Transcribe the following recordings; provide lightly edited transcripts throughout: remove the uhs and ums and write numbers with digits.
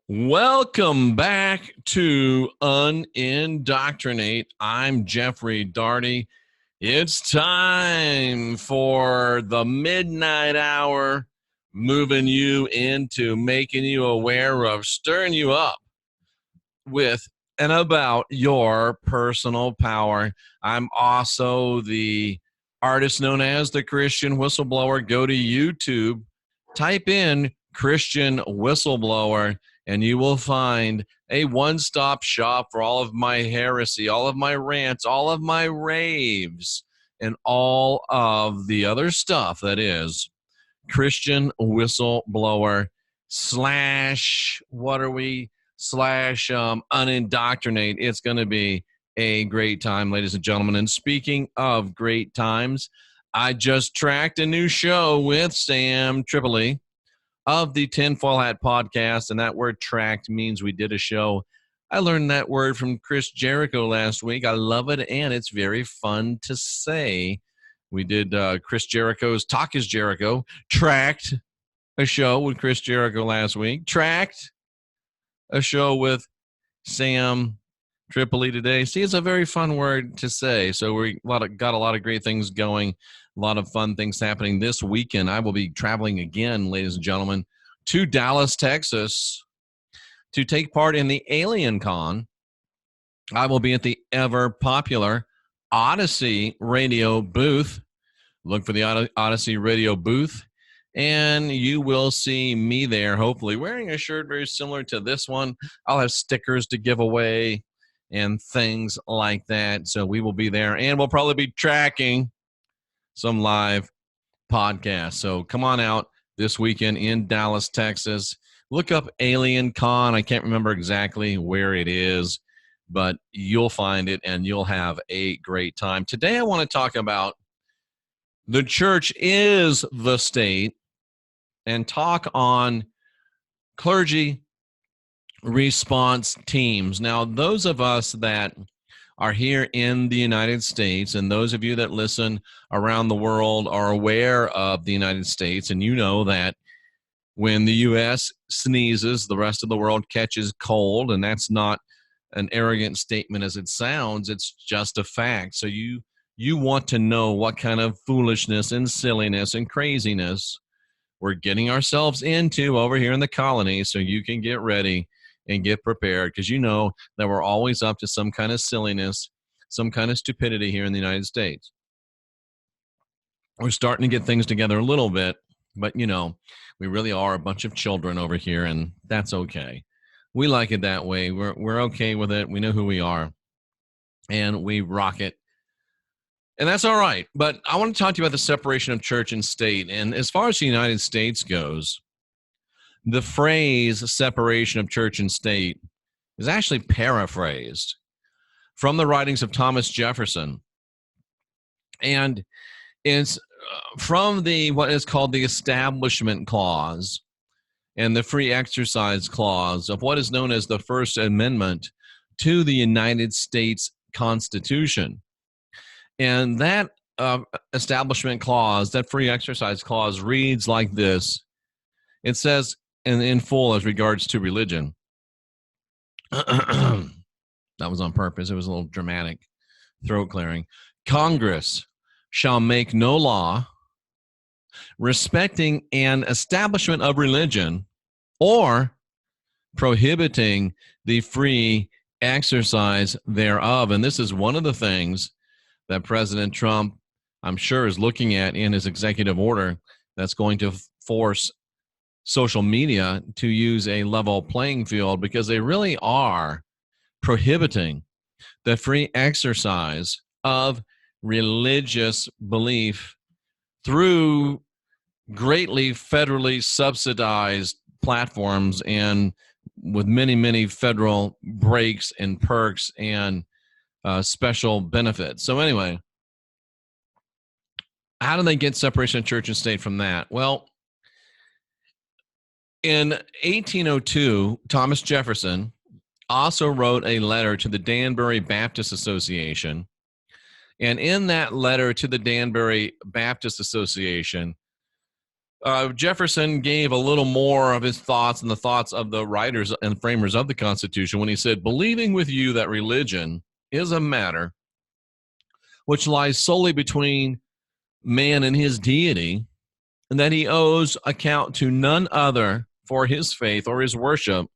Welcome back to Unindoctrinate. I'm Jeffrey Daugherty. It's time for the midnight hour, moving you into making you aware of, stirring you up with and about your personal power. I'm also the artist known as the Christian Whistleblower. Go to YouTube, type in Christian Whistleblower, and you will find a one-stop shop for all of my heresy, all of my rants, all of my raves, and all of the other stuff that is Christian Whistleblower slash unindoctrinate. It's going to be a great time, ladies and gentlemen. And speaking of great times, I just tracked a new show with Sam Tripoli of the Tinfoil Hat Podcast, and that word tracked means we did a show. I learned that word from Chris Jericho last week. I love it, and it's very fun to say. We did Chris Jericho's Talk is Jericho, tracked a show with Chris Jericho last week, tracked a show with Sam Tripoli today. See, it's a very fun word to say. So we got a lot of great things going, a lot of fun things happening this weekend. I will be traveling again, ladies and gentlemen, to Dallas, Texas to take part in the Alien Con. I will be at the ever popular Odyssey Radio booth. Look for the Odyssey Radio booth, and you will see me there, hopefully, wearing a shirt very similar to this one. I'll have stickers to give away and things like that. So we will be there, and we'll probably be tracking some live podcasts. So come on out this weekend in Dallas, Texas. Look up Alien Con. I can't remember exactly where it is, but you'll find it, and you'll have a great time. Today I want to talk about the church is the state and talk on clergy response teams. Now, those of us that are here in the United States, and those of you that listen around the world are aware of the United States, and you know that when the U.S. sneezes, the rest of the world catches cold, and that's not an arrogant statement as it sounds. It's just a fact. So you want to know what kind of foolishness and silliness and craziness we're getting ourselves into over here in the colony, so you can get ready and get prepared, because you know that we're always up to some kind of silliness, some kind of stupidity here in the United States. We're starting to get things together a little bit, but you know, we really are a bunch of children over here, and that's okay. We like it that way. We're okay with it. We know who we are, and we rock it. And that's all right. But I want to talk to you about the separation of church and state. And as far as the United States goes, the phrase separation of church and state is actually paraphrased from the writings of Thomas Jefferson. And it's from what is called the Establishment Clause and the Free Exercise Clause of what is known as the First Amendment to the United States Constitution. And that Establishment Clause, that Free Exercise Clause, reads like this. It says, in full as regards to religion. That was on purpose. It was a little dramatic throat clearing. Congress shall make no law respecting an establishment of religion or prohibiting the free exercise thereof. And this is one of the things that President Trump, I'm sure, is looking at in his executive order that's going to force social media to use a level playing field, because they really are prohibiting the free exercise of religious belief through greatly federally subsidized platforms and with many, many federal breaks and perks and special benefits. So anyway, how do they get separation of church and state from that? Well, in 1802, Thomas Jefferson also wrote a letter to the Danbury Baptist Association. And in that letter to the Danbury Baptist Association, Jefferson gave a little more of his thoughts and the thoughts of the writers and framers of the Constitution when he said, believing with you that religion is a matter which lies solely between man and his deity, and that he owes account to none other for his faith or his worship,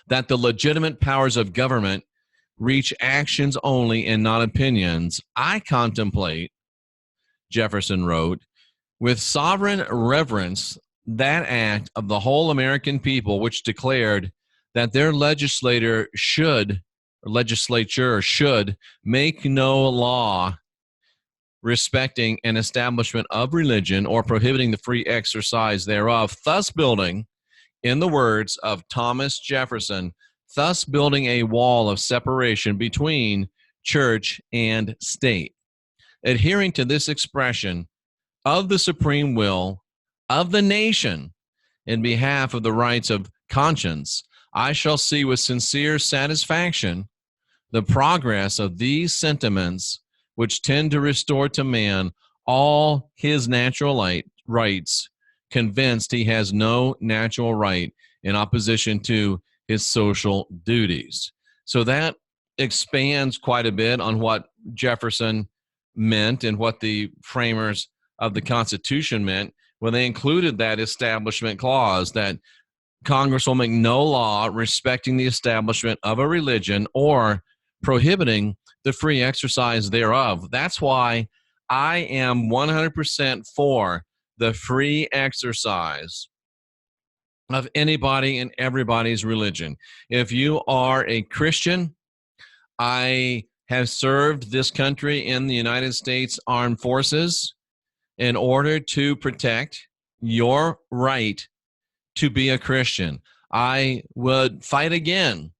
that the legitimate powers of government reach actions only and not opinions, I contemplate, Jefferson wrote, with sovereign reverence that act of the whole American people which declared that their legislature should make no law respecting an establishment of religion or prohibiting the free exercise thereof, thus building, in the words of Thomas Jefferson, thus building a wall of separation between church and state. Adhering to this expression of the supreme will of the nation in behalf of the rights of conscience, I shall see with sincere satisfaction the progress of these sentiments which tend to restore to man all his natural rights, convinced he has no natural right in opposition to his social duties. So that expands quite a bit on what Jefferson meant and what the framers of the Constitution meant when they included that establishment clause, that Congress will make no law respecting the establishment of a religion or prohibiting the free exercise thereof. That's why I am 100% for the free exercise of anybody and everybody's religion. If you are a Christian, I have served this country in the United States Armed Forces in order to protect your right to be a Christian. I would fight again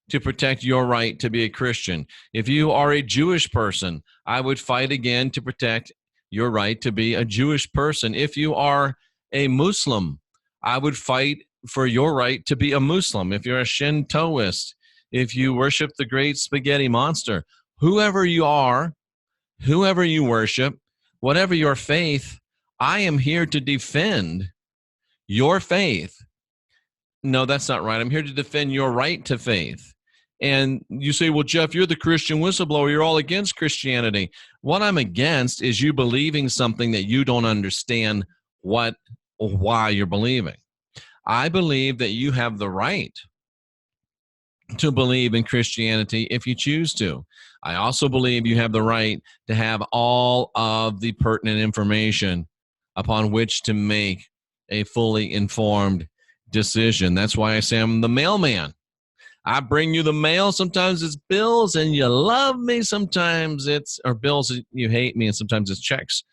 to protect your right to be a Christian. If you are a Jewish person, I would fight again to protect your right to be a Jewish person. If you are a Muslim, I would fight for your right to be a Muslim. If you're a Shintoist, if you worship the great spaghetti monster, whoever you are, whoever you worship, whatever your faith, I am here to defend your faith. No, that's not right. I'm here to defend your right to faith. And you say, well, Jeff, you're the Christian whistleblower. You're all against Christianity. What I'm against is you believing something that you don't understand what or why you're believing. I believe that you have the right to believe in Christianity if you choose to. I also believe you have the right to have all of the pertinent information upon which to make a fully informed decision. That's why I say I'm the mailman. I bring you the mail. Sometimes it's bills and you love me. Sometimes it's, or bills, you hate me. And sometimes it's checks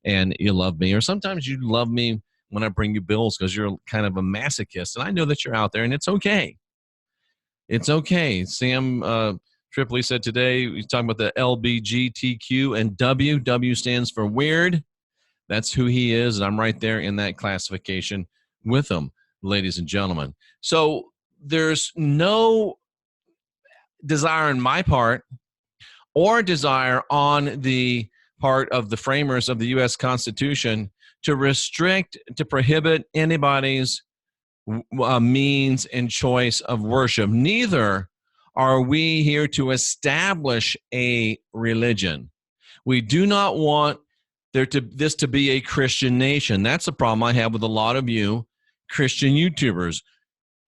and you love me. Or sometimes you love me when I bring you bills because you're kind of a masochist. And I know that you're out there and it's okay. It's okay. Sam Tripoli said today, he's talking about the LBGTQ and W. W stands for weird. That's who he is. And I'm right there in that classification with him, ladies and gentlemen. So there's no desire on my part or desire on the part of the framers of the U.S. Constitution to restrict, to prohibit anybody's means and choice of worship. Neither are we here to establish a religion. We do not want this to be a Christian nation. That's the problem I have with a lot of you Christian YouTubers.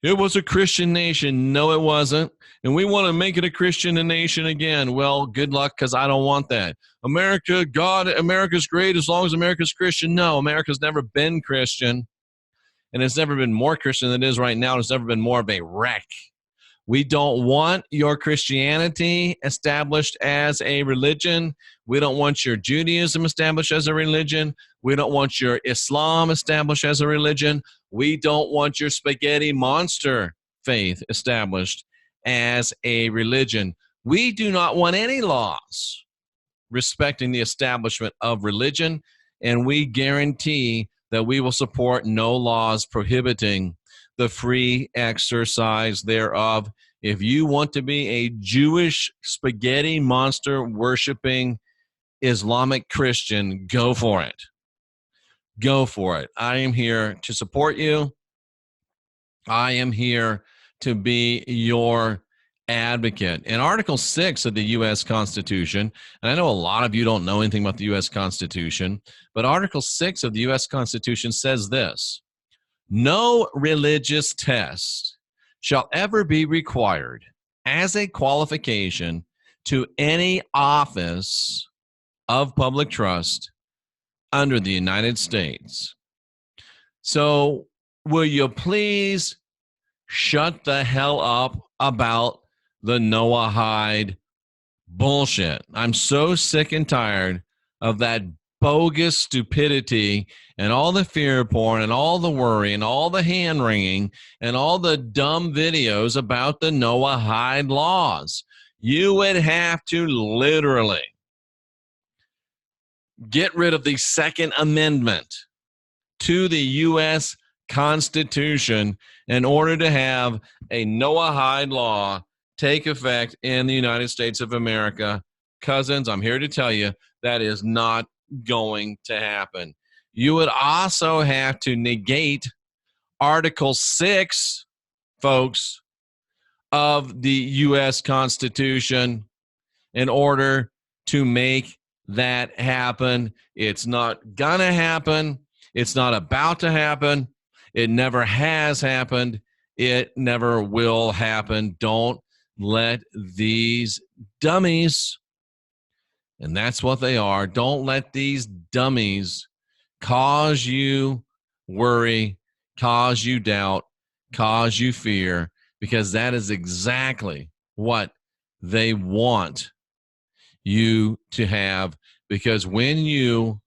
It was a Christian nation. No, it wasn't. And we want to make it a Christian nation again. Well, good luck, because I don't want that. America's great as long as America's Christian. No, America's never been Christian. And it's never been more Christian than it is right now. It's never been more of a wreck. We don't want your Christianity established as a religion. We don't want your Judaism established as a religion. We don't want your Islam established as a religion. We don't want your spaghetti monster faith established as a religion. We do not want any laws respecting the establishment of religion, and we guarantee that we will support no laws prohibiting the free exercise thereof. If you want to be a Jewish spaghetti monster worshiping Islamic Christian, go for it. go for it. I am here to support you. I am here to be your advocate. In Article 6 of the U.S. Constitution, and I know a lot of you don't know anything about the U.S. Constitution, but Article 6 of the U.S. Constitution says this: no religious test shall ever be required as a qualification to any office of public trust under the United States. So, will you please shut the hell up about the Noahide bullshit? I'm so sick and tired of that bogus stupidity and all the fear porn and all the worry and all the hand wringing and all the dumb videos about the Noahide laws. You would have to literally get rid of the Second Amendment to the U.S. Constitution in order to have a Noahide law take effect in the United States of America. Cousins, I'm here to tell you that is not going to happen. You would also have to negate Article 6, folks, of the U.S. Constitution in order to make that happen. It's not gonna happen. It's not about to happen. It never has happened. It never will happen. Don't let these dummies, and that's what they are, don't let these dummies cause you worry, cause you doubt, cause you fear, because that is exactly what they want you to have. Because when you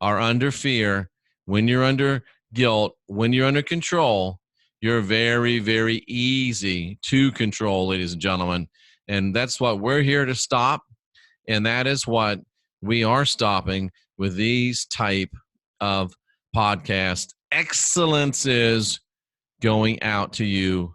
are under fear, when you're under guilt, when you're under control, you're very, very easy to control, ladies and gentlemen. And that's what we're here to stop. And that is what we are stopping with these type of podcast. Excellence is going out to you,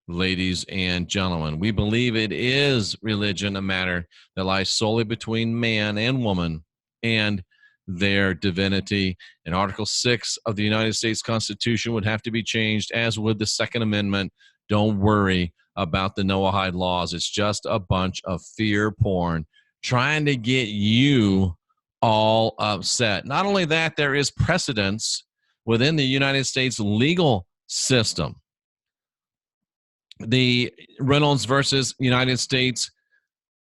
ladies and gentlemen. We believe it is religion, a matter that lies solely between man and woman and their divinity. And Article 6 of the United States Constitution would have to be changed, as would the Second Amendment. Don't worry about the Noahide laws. It's just a bunch of fear porn trying to get you all upset. Not only that, there is precedence within the United States legal system. The Reynolds versus United States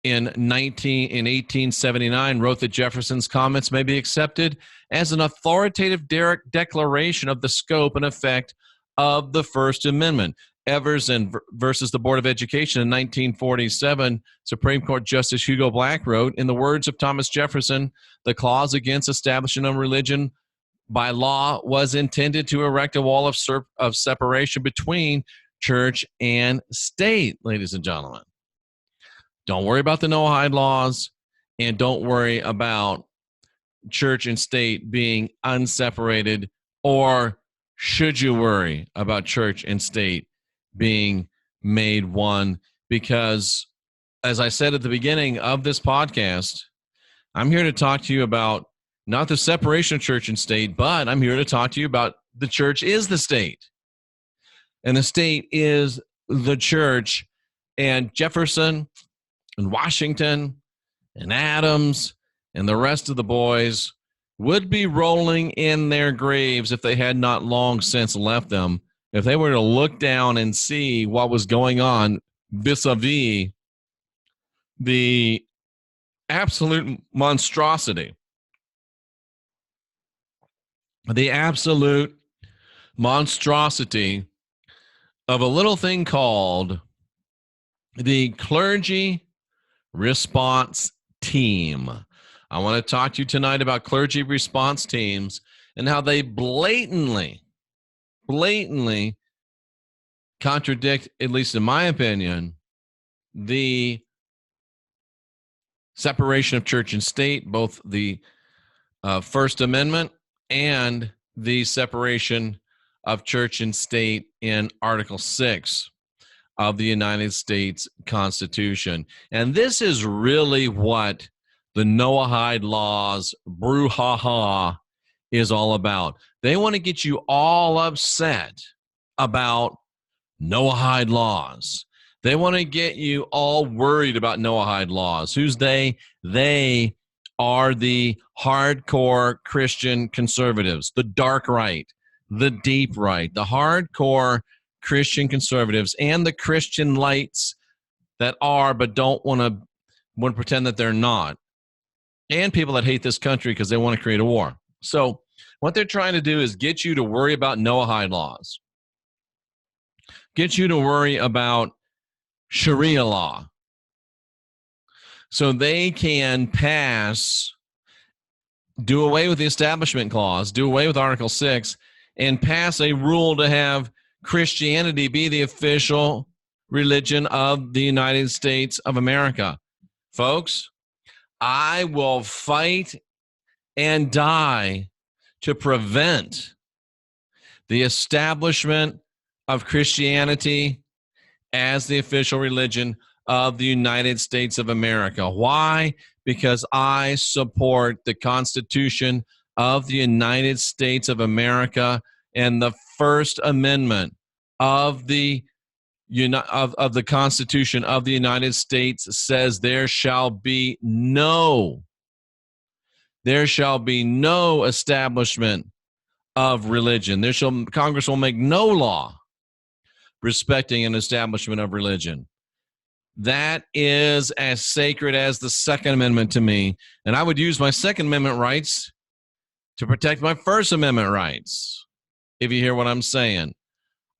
in 1879 wrote that Jefferson's comments may be accepted as an authoritative declaration of the scope and effect of the First Amendment. Evers versus the Board of Education in 1947, Supreme Court Justice Hugo Black wrote, in the words of Thomas Jefferson, the clause against establishment of religion by law was intended to erect a wall of separation between church and state, ladies and gentlemen. Don't worry about the Noahide laws, and don't worry about church and state being unseparated, or should you worry about church and state being made one? Because, as I said at the beginning of this podcast, I'm here to talk to you about not the separation of church and state, but I'm here to talk to you about the church is the state, and the state is the church. And Jefferson and Washington and Adams and the rest of the boys would be rolling in their graves if they had not long since left them, if they were to look down and see what was going on vis-a-vis the absolute monstrosity, of a little thing called the clergy response team. I want to talk to you tonight about clergy response teams and how they blatantly contradict, at least in my opinion, the separation of church and state, both the First Amendment and the separation of church and state in Article 6 of the United States Constitution. And this is really what the Noahide laws brouhaha is all about. They want to get you all upset about Noahide laws. They want to get you all worried about Noahide laws. Who's they? They are the hardcore Christian conservatives, the dark right, the deep right, the hardcore Christian conservatives, and the Christian lights that are but don't want to pretend that they're not, and people that hate this country because they want to create a war. So what they're trying to do is get you to worry about Noahide laws, get you to worry about Sharia law, so they can do away with the Establishment Clause, do away with Article 6, and pass a rule to have Christianity be the official religion of the United States of America. Folks, I will fight and die to prevent the establishment of Christianity as the official religion of the United States of America. Why? Because I support the Constitution of the United States of America, and the First Amendment of the Constitution of the United States says there shall be no establishment of religion. Congress will make no law respecting an establishment of religion. That is as sacred as the Second Amendment to me, and I would use my Second Amendment rights to protect my First Amendment rights, if you hear what I'm saying.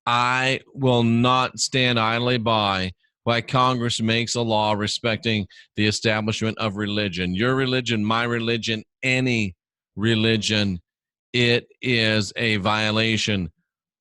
I will not stand idly by while Congress makes a law respecting the establishment of religion. Your religion, my religion, any religion, it is a violation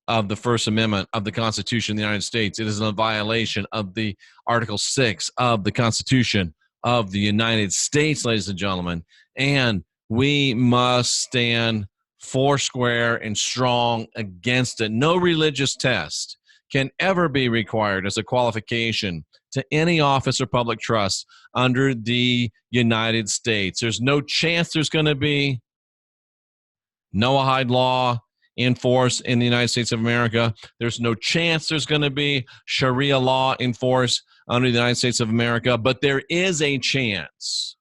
of the First Amendment of the Constitution of the United States. It is a violation of the Article 6 of the Constitution of the United States, ladies and gentlemen. And we must stand foursquare and strong against it. No religious test can ever be required as a qualification to any office or public trust under the United States. There's no chance there's going to be Noahide law in force in the United States of America. There's no chance there's going to be Sharia law in force under the United States of America, but there is a chance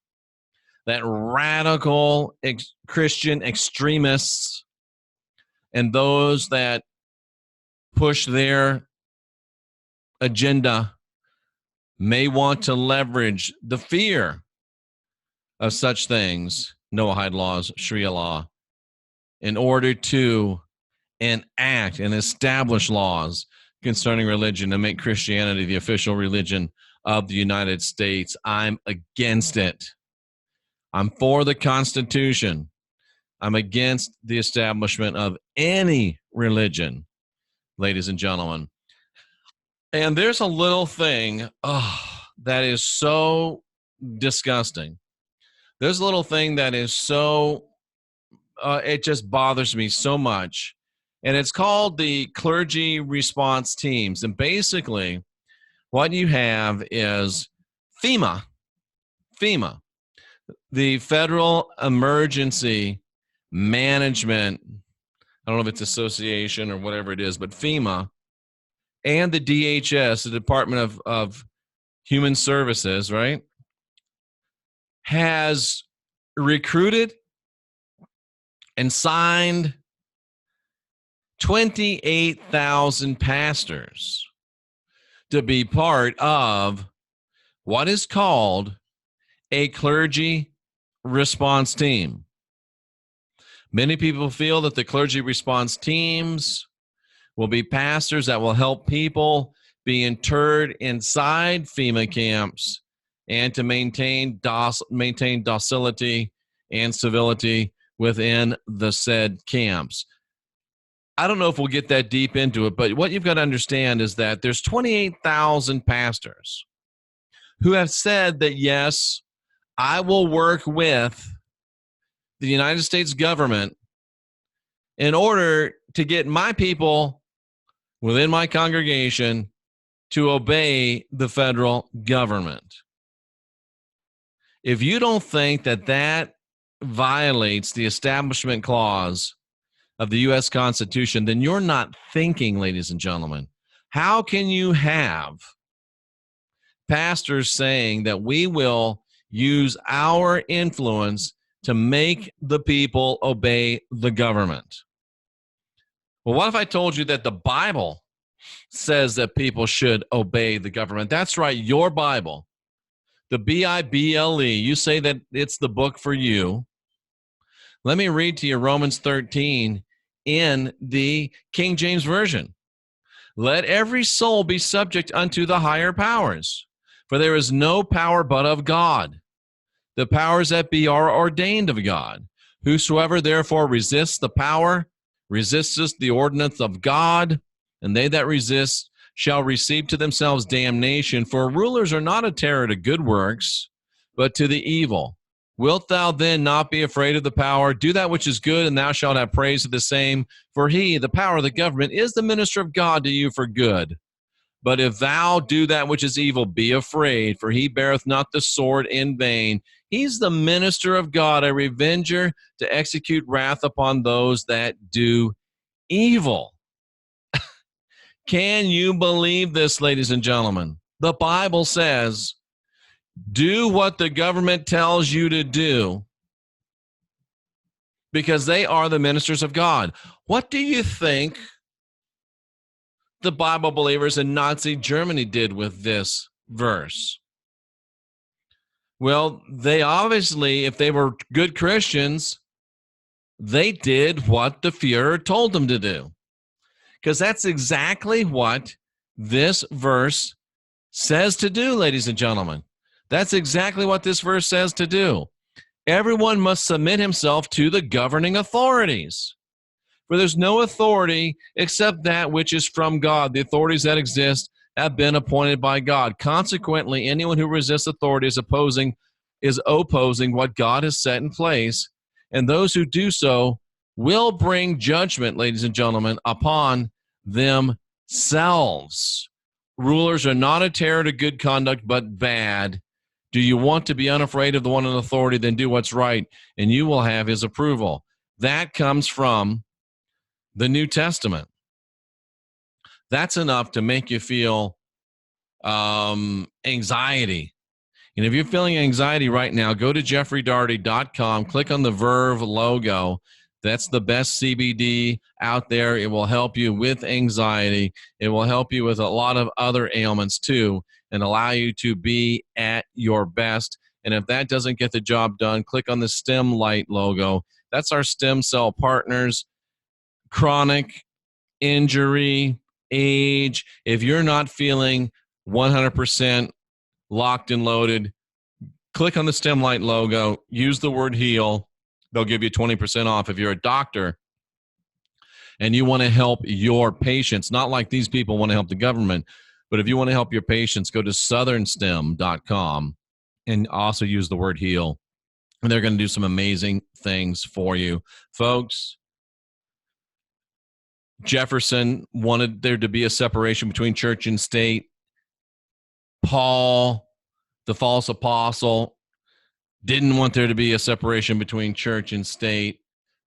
that radical Christian extremists and those that push their agenda may want to leverage the fear of such things, Noahide laws, Sharia law, in order to enact and establish laws concerning religion and make Christianity the official religion of the United States. I'm against it. I'm for the Constitution. I'm against the establishment of any religion, ladies and gentlemen. And there's a little thing that is so disgusting. There's a little thing that is so it just bothers me so much. And it's called the clergy response teams. And basically, what you have is FEMA, the Federal Emergency Management, I don't know if it's association or whatever it is, but FEMA and the DHS, the Department of Human Services, right, has recruited and signed 28,000 pastors to be part of what is called a clergy response team. Many people feel that the clergy response teams will be pastors that will help people be interred inside FEMA camps and to maintain docility and civility within the said camps. I don't know if we'll get that deep into it, but what you've got to understand is that there's 28,000 pastors who have said that, yes, I will work with the United States government in order to get my people within my congregation to obey the federal government. If you don't think that that violates the Establishment Clause of the U.S. Constitution, then you're not thinking, ladies and gentlemen. How can you have pastors saying that we will use our influence to make the people obey the government? Well, what if I told you that the Bible says that people should obey the government? That's right, your Bible. The Bible. You say that it's the book for you. Let me read to you Romans 13 in the King James Version. Let every soul be subject unto the higher powers, for there is no power but of God. The powers that be are ordained of God. Whosoever therefore resists the power, resisteth the ordinance of God, and they that resist shall receive to themselves damnation. For rulers are not a terror to good works, but to the evil. Wilt thou then not be afraid of the power? Do that which is good, and thou shalt have praise of the same. For he, the power of the government, is the minister of God to you for good. But if thou do that which is evil, be afraid, for he beareth not the sword in vain. He's the minister of God, a revenger to execute wrath upon those that do evil. Can you believe this, ladies and gentlemen? The Bible says, do what the government tells you to do, because they are the ministers of God. What do you think the Bible believers in Nazi Germany did with this verse? Well, they obviously, if they were good Christians, they did what the Führer told them to do. Because that's exactly what this verse says to do, ladies and gentlemen. That's exactly what this verse says to do. Everyone must submit himself to the governing authorities. For there's no authority except that which is from God. The authorities that exist have been appointed by God. Consequently, anyone who resists authority is opposing what God has set in place, and those who do so will bring judgment, ladies and gentlemen, upon themselves. Rulers are not a terror to good conduct, but bad. Do you want to be unafraid of the one in authority? Then do what's right, and you will have his approval. That comes from the New Testament. That's enough to make you feel anxiety. And if you're feeling anxiety right now, go to jeffreydaugherty.com, click on the Verve logo. That's the best CBD out there. It will help you with anxiety. It will help you with a lot of other ailments too, and allow you to be at your best. And if that doesn't get the job done, click on the Stem Light logo. That's our stem cell partners. Chronic injury, age. If you're not feeling 100% locked and loaded, click on the Stem Light logo. Use the word heal. They'll give you 20% off. If you're a doctor and you want to help your patients, not like these people want to help the government, but if you want to help your patients, go to southernstem.com and also use the word heal. And they're going to do some amazing things for you. Folks, Jefferson wanted there to be a separation between church and state. Paul, the false apostle, didn't want there to be a separation between church and state.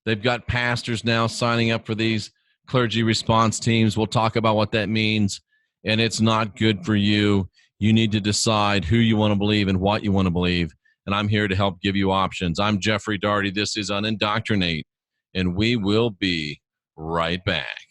They've got pastors now signing up for these clergy response teams. We'll talk about what that means, and it's not good for you. You need to decide who you want to believe and what you want to believe, and I'm here to help give you options. I'm Jeffrey Daugherty. This is Unindoctrinate, and we will be right back.